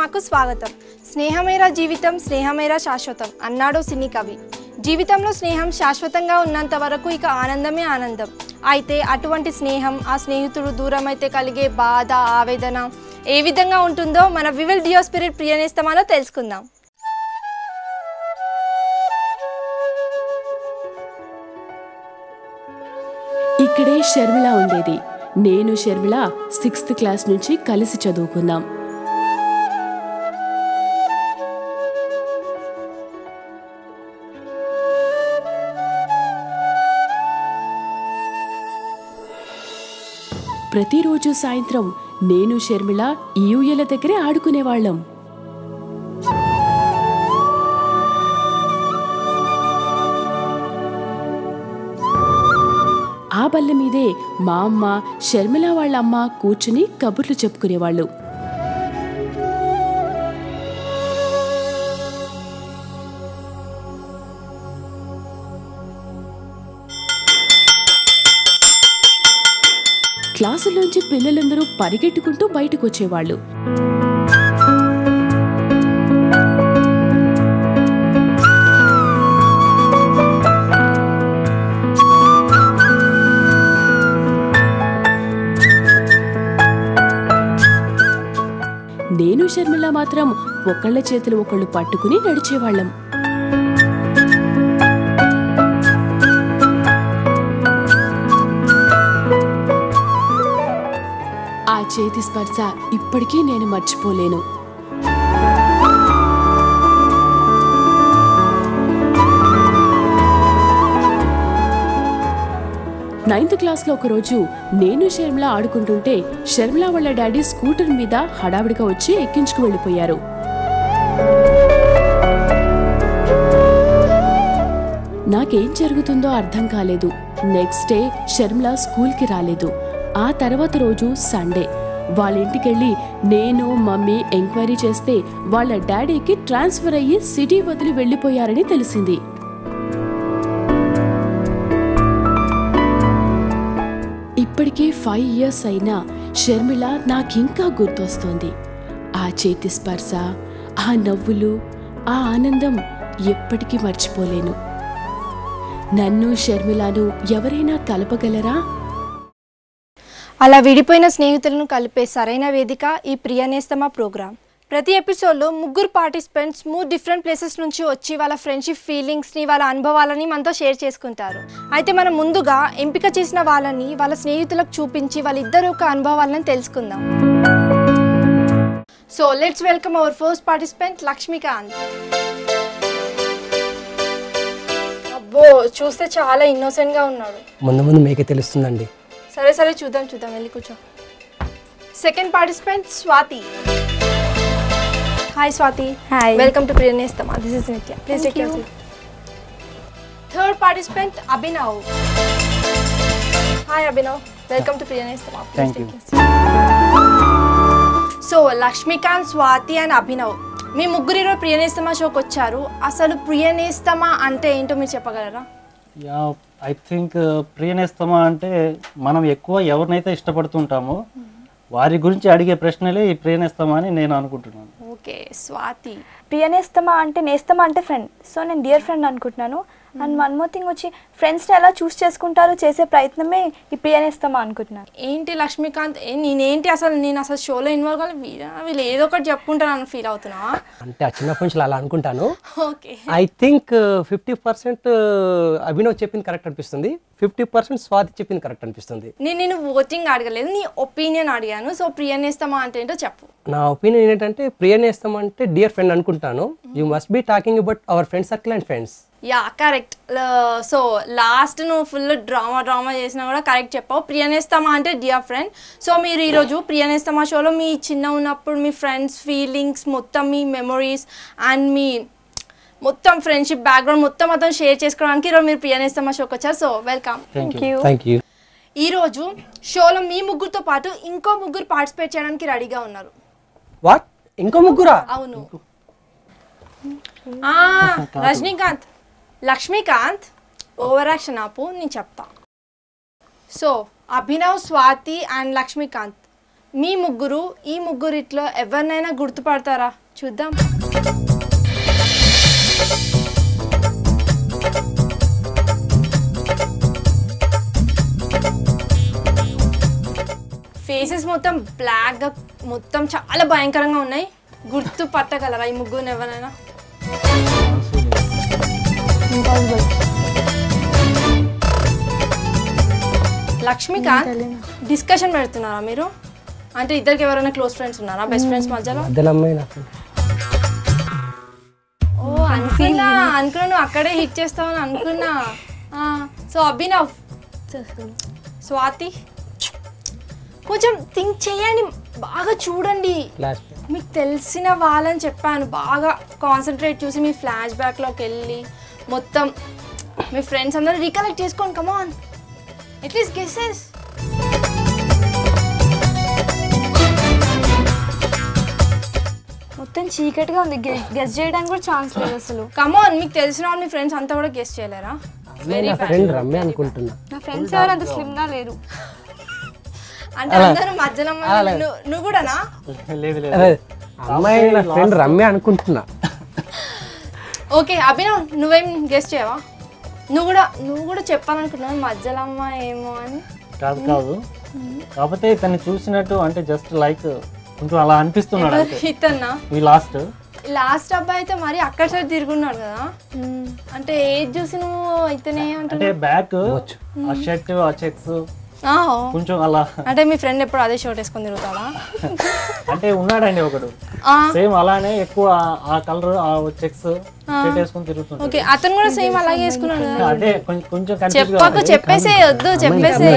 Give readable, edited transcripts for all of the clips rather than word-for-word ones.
సినిమాకు స్వాగతం. స్నేహమేరా జీవితం స్నేహమేరా శాశ్వతం అన్నాడు సినీ కవి. జీవితంలో స్నేహం శాశ్వతంగా ఉన్నంత వరకు ఇక ఆనందమే ఆనందం. అయితే అటువంటి స్నేహం, ఆ స్నేహితుడు దూరమైతే కలిగే బాధ, ఆవేదన ఏ విధంగా ఉంటుందో మన వివిల్ డియో స్పిరిట్ ప్రియనేస్తమాలో తెలుసుకుందాం. ఇక్కడే షర్మిల ఉండేది. నేను షర్మిల 6th క్లాస్ నుంచి కలిసి చదువుకున్నాం. ప్రతిరోజు సాయంత్రం నేను షర్మిల ఈ ఊయల దగ్గరే ఆడుకునేవాళ్ళం. ఆ బల్ల మీదే మా అమ్మ, షర్మిల వాళ్ళ అమ్మ కూర్చుని కబుర్లు చెప్పుకునేవాళ్ళు. క్లాసులోంచి పిల్లలందరూ పరిగెట్టుకుంటూ బయటకు వచ్చేవాళ్ళు. నేను షర్మిల మాత్రం ఒకళ్ళ చేతులు ఒకళ్ళు పట్టుకుని నడిచేవాళ్ళం. ఆ చేతి స్పర్శ ఇప్పటికీ నేను మర్చిపోలేను. నైన్త్ క్లాస్లో ఒకరోజు నేను షర్మిల ఆడుకుంటుంటే షర్మిల వాళ్ళ డాడీ స్కూటర్ మీద హడావిడిగా వచ్చి ఎక్కించుకు వెళ్ళిపోయారు. నాకేం జరుగుతుందో అర్థం కాలేదు. నెక్స్ట్ డే షర్మిల స్కూల్కి రాలేదు. ఆ తర్వాత రోజు సండే. వాళ్ళ ఇంటికెళ్ళి నేను మమ్మీ ఎంక్వైరీ చేస్తే వాళ్ళ డాడీకి ట్రాన్స్ఫర్ అయ్యి సిటీ వదిలి వెళ్ళిపోయారని తెలిసింది. ఇప్పటికే 5 years అయినా షర్మిల నాకింకా గుర్తొస్తోంది. ఆ చేతి స్పర్శ, ఆ నవ్వులు, ఆ ఆనందం ఎప్పటికీ మర్చిపోలేను. నన్ను షర్మిలను ఎవరైనా కలపగలరా? అలా విడిపోయిన స్నేహితులను కలిపే సరైన వేదిక ఈ ప్రియనేస్తమా ప్రోగ్రామ్. ప్రతి ఎపిసోడ్లో ముగ్గురు పార్టిసిపెంట్స్ 3 different ప్లేసెస్ నుంచి వచ్చి వాళ్ళ ఫ్రెండ్షిప్ ఫీలింగ్స్ని, వాళ్ళ అనుభవాలని మనతో షేర్ చేసుకుంటారు. అయితే మనం ముందుగా ఎంపిక చేసిన వాళ్ళని వాళ్ళ స్నేహితులకు చూపించి వాళ్ళిద్దరు యొక్క అనుభవాలను తెలుసుకుందాం. So let's welcome our first participant Lakshmikant. అబ్బో, చూస్తే చాలా ఇన్నోసెంట్గా ఉన్నాడు. ముందు మీకే తెలుస్తుందండి. సరే చూద్దాం వెళ్ళి కూర్చో. Second participant Swathi. Hi Swathi. Hi. Welcome to Priyanesthama. This is Nithya. Please take your seat. Third participant Abhinav. Hi Abhinav. Welcome to Priyanesthama. Please take your seat. So Lakshmikanth, Swathi and Abhinav, మీ ముగ్గురు ఈరోజు ప్రియనేస్తమా షోకి వచ్చారు. అసలు ప్రియనేస్తమా అంటే ఏంటో మీరు చెప్పగలరా? యా, ఐ థింక్ ప్రియనేస్తమా అంటే మనం ఎక్కువ ఎవరినైతే ఇష్టపడుతుంటామో వారి గురించి అడిగే ప్రశ్నలే ఈ ప్రియనేస్తమా అని నేను అనుకుంటున్నాను. ఓకే స్వాతి. ప్రియనేస్తమా అంటే, నేస్తమా అంటే ఫ్రెండ్. సో నేను డియర్ ఫ్రెండ్ అనుకుంటున్నాను. అండ్ వన్ మోర్ థింగ్ వచ్చి ఫ్రెండ్స్ని ఎలా చూస్ చేసుకుంటారో చేసే ప్రయత్నమే ఈ ప్రియనేస్తమా అనుకుంటున్నాను. ఏంటి లక్ష్మీకాంత్, నేను అసలు షోలో ఇన్వాల్వ్ కావాలి, వీళ్ళు ఏదో ఒకటి చెప్పుకుంటాను ఫీల్ అవుతున్నా అంటే ఆ చిన్నప్పటి నుంచి అలా అనుకుంటాను. ఓకే. ఐ థింక్ 50% అభినవ్ చెప్పింది కరెక్ట్ అనిపిస్తుంది, 50% స్వాతి చెప్పింది కరెక్ట్ అనిపిస్తుంది. నేను ఓటింగ్ అడగలేదు, నీ ఒపీనియన్ అడిగాను. సో ప్రియనేస్తమా అంటే ఏంటో చెప్పు. నా ఒపీనియన్ ఏంటంటే ప్రియనేస్తమా అంటే డియర్ ఫ్రెండ్ అనుకుంటాను. You must be talking about our friend circle and friends. Yeah correct. So last నువ్వు ఫుల్ డ్రామా చేసినా కూడా కరెక్ట్ చెప్పావు. ప్రియనేస్తమా అంటే డియర్ ఫ్రెండ్. సో మీరు ఈరోజు ప్రియనేస్తమా షోలో మీ చిన్న ఉన్నప్పుడు మీ ఫ్రెండ్స్ ఫీలింగ్స్ మొత్తం, మీ మెమొరీస్ అండ్ మీ మొత్తం ఫ్రెండ్షిప్ బ్యాక్గ్రౌండ్ మొత్తం షేర్ చేసుకోవడానికి ఈరోజు మీరు ప్రియనేస్తమా షోకి వచ్చారు. So welcome. Thank you. ఈరోజు షోలో మీ ముగ్గురుతో పాటు ఇంకో ముగ్గురు పార్టిసిపేట్ చేయడానికి రెడీగా ఉన్నారు. వాట్, ఇంకో ముగ్గురా? అవును. రజనీకాంత్, లక్ష్మీకాంత్, ఓవర్ యాక్షన్ ఆపు, నేను చెప్తా. సో అభినవ్, స్వాతి అండ్ లక్ష్మీకాంత్, మీ ముగ్గురు ఈ ముగ్గురిట్లో ఎవరినైనా గుర్తుపడతారా చూద్దాం. ఫేసెస్ మొత్తం బ్లాక్గా మొత్తం చాలా భయంకరంగా ఉన్నాయి. గుర్తు పట్టగలరా ఈ ముగ్గురు ఎవరైనా? లక్ష్మీకాంత్, డిస్కషన్ పెడుతున్నారా మీరు? అంటే ఇద్దరికి ఎవరైనా క్లోజ్ ఫ్రెండ్స్ ఉన్నారా, బెస్ట్ ఫ్రెండ్స్ మధ్యలో? ఓ అనుకున్నా నువ్వు అక్కడే హిట్ చేస్తావని అనుకున్నా. సో అభినవ్, స్వాతి, కొంచెం థింక్ చేయండి, బాగా చూడండి. మీకు తెలిసిన వాళ్ళని చెప్పాను, బాగా కాన్సన్ట్రేట్ చూసి మీ ఫ్లాష్ బ్యాక్లోకి వెళ్ళి మొత్తం మీ ఫ్రెండ్స్ అందరూ రీకలెక్ట్ చేసుకోండి. కమాన్, అట్లీస్ట్ గెసెస్. మొత్తం చీకటిగా ఉంది, గెస్ చేయడానికి కూడా ఛాన్స్ లేదు అసలు. కమాన్, మీకు తెలిసిన వాళ్ళు మీ ఫ్రెండ్స్ అంతా కూడా గెస్ చేయలేరా? వెరీ ఫ్రెండ్ రమ్య అనుకుంటున్నా. నా ఫ్రెండ్స్ ఎవరు అంత స్లిమ్ గా లేరు. అంటే అందరూ మధ్యలో నువ్వు కూడానా? అమ్మాయి నా ఫ్రెండ్ రమ్య అనుకుంటున్నా. ఓకే అభినవ్, నువ్వేం గెస్ చేయవా? నువ్వు కూడా చెప్పాలనుకుంటున్నావు మధ్యలో అమ్మాయి ఏమో అని. కాదు కాకపోతే తను చూసినట్టు అంటే జస్ట్ లైక్ కొంచెం అలా అనిపిస్తున్నాడు. ఇతన్నా ఈ లాస్ట్ అబ్బాయి అయితే మరి అక్కడ సైడ్ తిరుగున్నాడు కదా. అంటే ఏది చూసి నువ్వు అయితేనే అంటే బ్యాక్ ఆ షర్ట్ ఆ చెక్స్ కొంచెం అలా. అంటే మీ ఫ్రెండ్ ఎప్పుడు అదే షర్ట్ వేసుకొని తిరుగుతాడా? అంటే ఉన్నాడండి ఒకడు సేమ్ అలానే ఎక్కువ ఆ కలర్ ఆ చెక్స్ షర్ట్ వేసుకొని తిరుగుతున్నాడు. ఓకే, అతను కూడా సేమ్ అలాగే వేసుకున్నాడు. అంటే కొంచెం చెప్పేసే వద్దు, చెప్పేసే.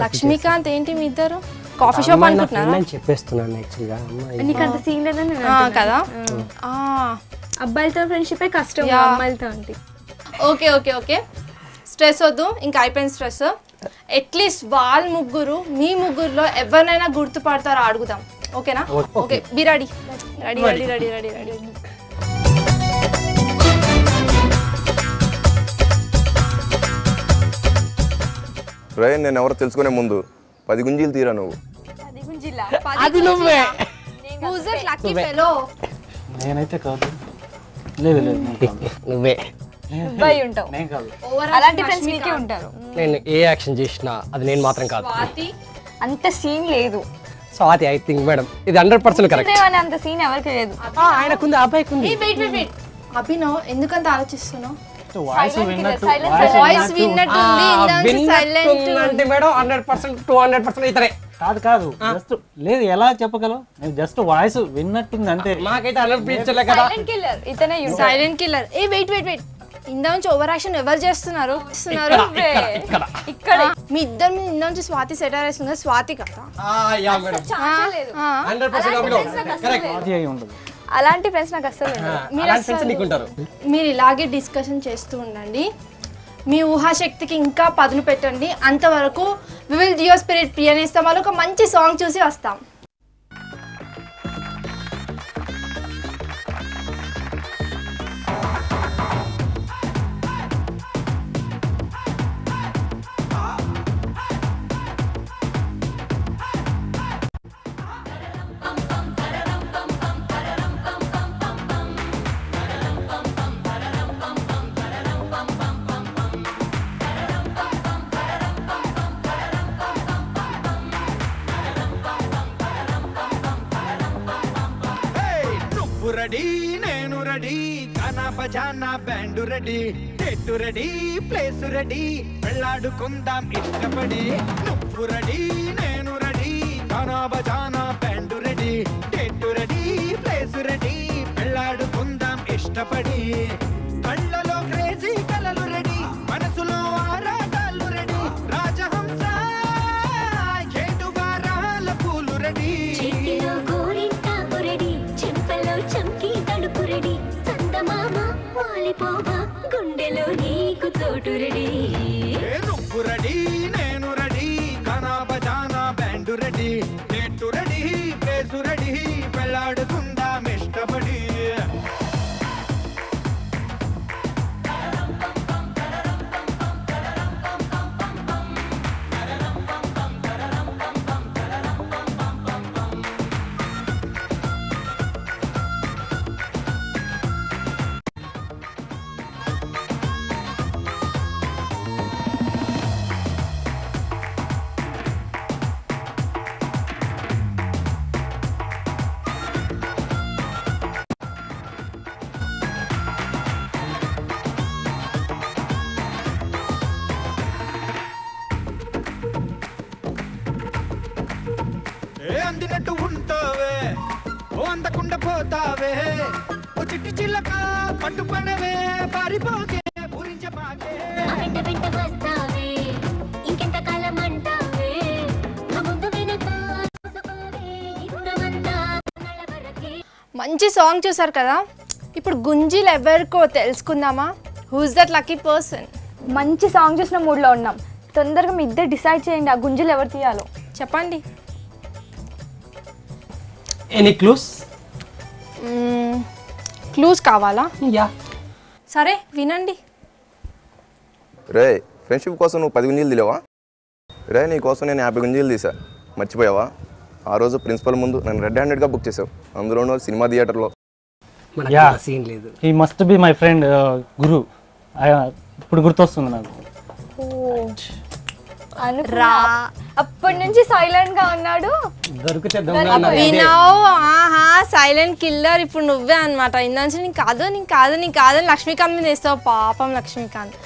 లక్ష్మీకాంత్, ఏంటి మీ ఇద్దరు కాఫీ షాప్ అనుకుంటున్నారా? చెప్పేస్తున్నాను యాక్చువల్గా. నీకు అంత సీన్ లేదని కదా. అబ్బాయిలతో ఫ్రెండ్షిప్ కష్టం, అమ్మాయిలతో అంటే. ఓకే ఓకే ఓకే, స్ట్రెస్ వద్దు, ఇంకా అయిపోయింది స్ట్రెస్. అట్లీస్ట్ వాళ్ళ ముగ్గురు మీ ముగ్గురులో ఎవరినైనా గుర్తుపడతారో అడుగుదాం. ఓకేనా? Okay, be ready. Ready ready ready ready ready. రే, నేను ఎవరో తెలుసుకునే ముందు 10 గుంజీలు తీరా నువ్వు. అది నువ్వే. నేనైతే కాదు. లేదు నువ్వే. నేను కాదు. అలాంటి ఫ్రెండ్స్ మీకే ఉంటారు. నేను ఏ యాక్షన్ చేసినా అది నేను మాత్రం కాదు. అంత సీన్ లేదు. స్వాతి, ఐ థింక్ మేడం ఇది 100% కరెక్ట్. అంత సీన్ ఎవరికి లేదు. ఆయనకుంది, ఆ అబ్బాయికి ఉంది. అభినవ్, ఎందుకంత ఆలోచిస్తున్నావు? వాయిస్ విన్నట్టు అంటే మేడం 100% 200% ఇతరే. కాదు జస్ట్ లేదు, ఎలా చెప్పగలవు? నేను జస్ట్ వాయిస్ విన్నట్టుంది అంతే. మాకైతే అనిపించలే కదా. ఇతనే సైలెంట్ కిల్లర్. ఏ వెయిట్ ఇందా నుంచి ఓవర్ యాక్షన్ ఎవరు చేస్తున్నారు? ఇక్కడ మీ ఇద్దరు మీద ఇందా నుంచి స్వాతి సెటర్ వేస్తుంది. స్వాతి కదా. అలాంటి ఫ్రెండ్స్ నాకు అస్సలు మీరు ఇలాగే డిస్కషన్ చేస్తూ ఉండండి. మీ ఊహాశక్తికి ఇంకా పదును పెట్టండి. అంతవరకు వి విల్ జియో స్పిరిట్ ప్రియనేస్తాం వాళ్ళు ఒక మంచి సాంగ్ చూసి వస్తాం. రెడీ, నేను రెడీ, గానా బజానా బ్యాండు రెడీ, టెట్టు రెడీ, ప్లేస్ రెడీ, వెళ్ళాడుకుందాం ఇష్టపడి. నువ్వు రెడీ, నేను రెడీ, గానా బజానా బ్యాండు రెడీ, టెట్టు రెడీ, ప్లేస్ రెడీ, వెళ్ళాడుకుందాం ఇష్టపడి. కళ్ళలో క్రేజీ కలలు రెడీ, మనసులో ఆరాటాలు రెడీ, రాజహంస ఏడువారాల పూలు రెడీ. గుండెలో నీకు తోటు రెడీ. నువ్వు రెడీ, నేను రెడీ, గానా బజానా బ్యాండు రెడీ, టెట్టు రెడీ, ప్లేసు రెడీ, వెళ్ళాడుకుందాం ఇష్టపడి. ఉండపోతావే ఓ చిట్టి చిల్లక పట్టుపడవే పారిపోకే పూరించబాకే వెంట వెంట వస్తావే ఇంకెంత కాలం అంటావే నా ముందు వెనక చూసుకోవే ఇంతమంతా నడవరకే. మంచి సాంగ్ చూసారు కదా, ఇప్పుడు గుంజీలు ఎవరికో తెలుసుకుందామా? Who's that lucky person? మంచి సాంగ్ చూసిన మూడ్లో ఉన్నాం. తొందరగా మీ ఇద్దరు డిసైడ్ చేయండి ఆ గుంజలు ఎవరు తీయాలో. చెప్పండి. Any clues? క్లూస్ కావాలా? యా. సరే వినండి. రే ఫ్రెండ్షిప్ కోసం నువ్వు 10 గుంజీలు తీలేవా? రే నీ కోసం నేను 50 గుంజీలు తీసా, మర్చిపోయావా? ఆ రోజు ప్రిన్సిపల్ ముందు నన్ను రెడ్ హ్యాండెడ్గా బుక్ చేసావు, అందులోనూ సినిమా థియేటర్లో. Yeah. సీన్ లేదు. He must be my friend గురు. ఇప్పుడు గుర్తొస్తుంది నాకు. రా అప్పటి నుంచి సైలెంట్ గా ఉన్నాడు. దొరికితే వినావు? ఆహా, సైలెంట్ కిల్లర్ ఇప్పుడు నువ్వే అనమాట. ఇందాక నీకు కాదు నీకు కాదు నీకు కాదని లక్ష్మీకాంత్ మీద వేస్తావు. పాపం లక్ష్మీకాంత్.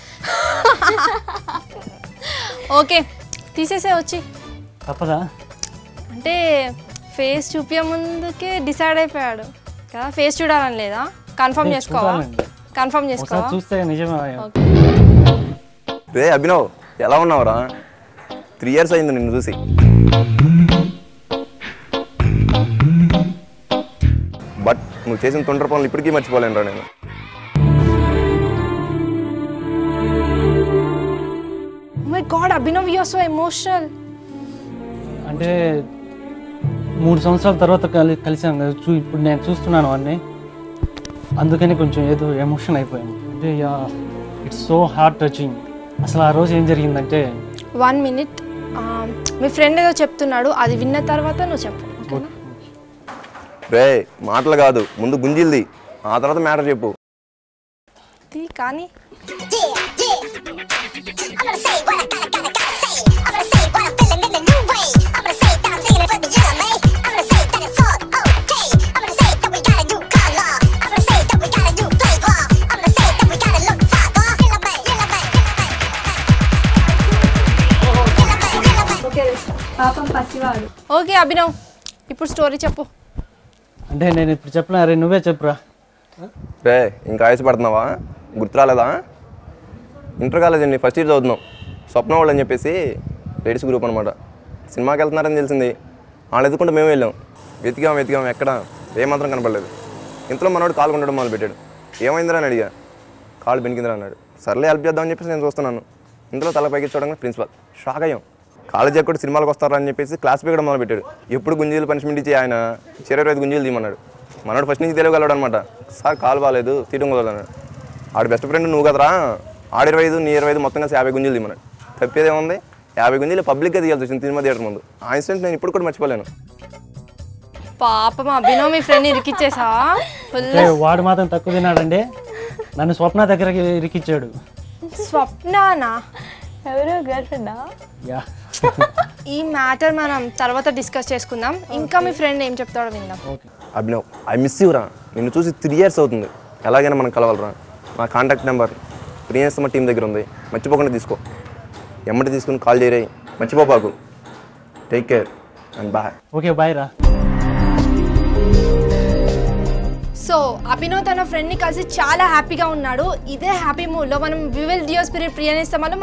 ఓకే తీసేసే వచ్చి. తప్పదా? అంటే ఫేస్ చూపించే ముందుకే డిసైడ్ అయిపోయాడు కదా. ఫేస్ చూడాలని లేదా? కన్ఫర్మ్ చేసుకోవా? చూడాలండి. కన్ఫర్మ్ ఒకసారి చేసుకోవా? చూస్తే నిజమే. రే అభినవ్ ఎలా ఉన్నావురా? 3 years అయింది నిన్ను చూసి. బట్ నువ్వు చేసిన తొందర పనులు ఇప్పటికీ మర్చిపోలేనురా నేను. My god Abhinav, you are so emotional. అంటే 3 సంవత్సరాల తర్వాత కలిసాను కదా, ఇప్పుడు నేను చూస్తున్నాను అన్నీ, అందుకని కొంచెం ఏదో ఎమోషన్ అయిపోయాను. అంటే ఇట్స్ సో హార్ట్ టచింగ్. అసలు ఆ రోజు ఏం జరిగిందంటే 1 minute, మీ ఫ్రెండ్ ఏదో చెప్తున్నాడు, అది విన్న తర్వాత నువ్వు చెప్పు. ఓకేనా? రే మాటలు కాదు, ముందు గుంజిల్ది, ఆ తర్వాత మ్యాటర్ చెప్పు. కానీ I'm gonna say what I gotta say. I'm gonna say what I'm feeling in a new way. I'm gonna say that I'm singing it for the GMA. I'm gonna say that it's all okay. I'm gonna say that we got a new color. I'm gonna say that we got a new flavor. I'm gonna say that we gotta look fire. Yellow man, yellow man, yellow man. Okay పాపం పసివాడు. Okay Abhinav, ఇప్పుడు story చెప్పు. అంటే నేను ఇప్పుడు చెప్పిన, అరే నువ్వే చెప్పురా. రే ఇంకా ఆయాసపడుతున్నావా? గుర్తు రాలేదా? ఇంటర్ కాలేజ్ అండి, ఫస్ట్ ఇయర్ చదువుతున్నాం. స్వప్న వాళ్ళు అని చెప్పేసి లేడీస్ గ్రూప్ అనమాట. సినిమాకి వెళ్తున్నారని తెలిసింది. వాళ్ళు ఎదుకుంటే మేము వెళ్ళాం. వెతికాం ఎక్కడ ఏమాత్రం కనపడలేదు. ఇంతలో మనోడు కాలు ఉండడం మొదలు పెట్టాడు. ఏమైందిరా అని అడిగా. కాలు బెనికిందిరా అన్నాడు. సర్లే హెల్ప్ చేద్దామని చెప్పేసి నేను చూస్తున్నాను. ఇంతలో తల పైకి చూడగానే ప్రిన్సిపల్ షాక్ అయ్యాం. కాలేజ్ ఎక్కడ సినిమాలకు వస్తారా అని చెప్పేసి క్లాస్ పీకడం మొదలు పెట్టాడు. ఎప్పుడు గుంజీలు పనిష్మెంట్ ఇచ్చి ఆయన 25 గుంజీలు తీయమన్నాడు. మనోడు ఫస్ట్ నుంచి తెలియగలడు అనమాట. సార్ కాలు బాగాలేదు తీయడం కుదరదన్నాడు. ఆడు బెస్ట్ ఫ్రెండ్ నువ్వు కదరా, ఆడు 25 నీ 25 మొత్తం కలిసి 50 గుంజీలు తీయమన్నాడు. తప్పేదేముంది? 50 గుంజీలు పబ్లిక్గా తీయాల్సి వచ్చింది సినిమా థియేటర్ ముందు. ఆ ఇన్సిడెంట్ నేను ఇప్పుడు కూడా మర్చిపోలేను. పాపం అభినవ్, మీ ఫ్రెండ్ ఇరికిచ్చేసా ఫుల్. వాడు మాత్రం తక్కువ తిన్నాడండి, నన్ను స్వప్న దగ్గరకి ఇరికిచ్చాడు. స్వప్నానా? ఎవరు గర్ల్ ఫ్రెండా? యా. ఈ మ్యాటర్ మనం తర్వాత డిస్కస్ చేసుకుందాం. ఇంకా మీ ఫ్రెండ్ ఏం చెప్తాడో విందాం. అభినవ్ ఐ మిస్ యూరా. నిన్ను చూసి 3 years అవుతుంది. ఎలాగైనా మనం కలవాలరా. నా కాంటాక్ట్ నెంబర్ ప్రియనేస్తమ టీం దగ్గర ఉంది, మర్చిపోకుండా తీసుకో. ఎమ్మటి తీసుకుని కాల్ చేయరే, మర్చిపోపాకు. Take care and bye. Okay bye రా. సో అభినవ్ తన ఫ్రెండ్ని కలిసి చాలా హ్యాపీగా ఉన్నాడు. ఇదే హ్యాపీ మూడ్లో మనం వి విల్ డియర్ స్పిరిట్ ప్రియనేస్తమలో